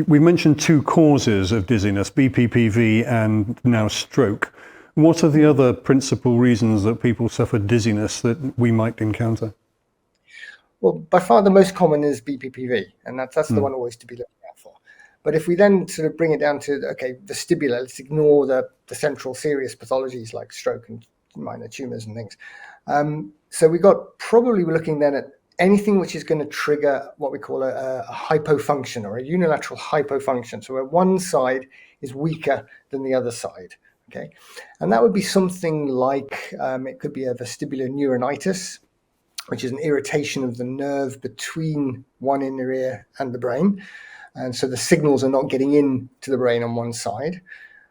We mentioned two causes of dizziness, BPPV and now stroke. What are the other principal reasons that people suffer dizziness that we might encounter? Well, by far the most common is BPPV, and that's the one always to be looking out for. But if we then sort of bring it down to, okay, vestibular, let's ignore the central serious pathologies like stroke and minor tumours and things. So we're looking then at anything which is going to trigger what we call a hypofunction or a unilateral hypofunction. So where one side is weaker than the other side. Okay, and that would be something like it could be a vestibular neuronitis, which is an irritation of the nerve between one inner ear and the brain. And so the signals are not getting into the brain on one side.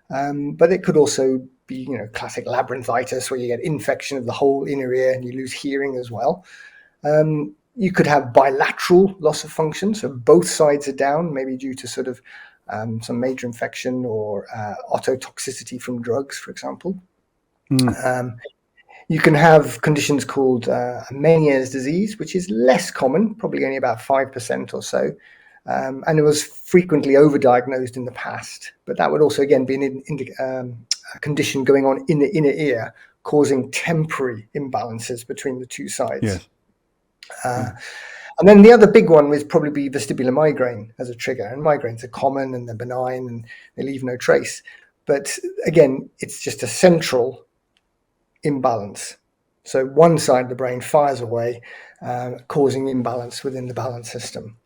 But it could also be, classic labyrinthitis, where you get infection of the whole inner ear and you lose hearing as well. You could have bilateral loss of function, so both sides are down, maybe due to sort of some major infection or ototoxicity from drugs, for example. You can have conditions called Meniere's disease, which is less common, probably only about 5% or so. And it was frequently overdiagnosed in the past. But that would also, again, be a condition going on in the inner ear, causing temporary imbalances between the two sides. Yes. And then the other big one would probably be vestibular migraine as a trigger. And migraines are common and they're benign and they leave no trace. But again, it's just a central imbalance. So one side of the brain fires away, causing imbalance within the balance system.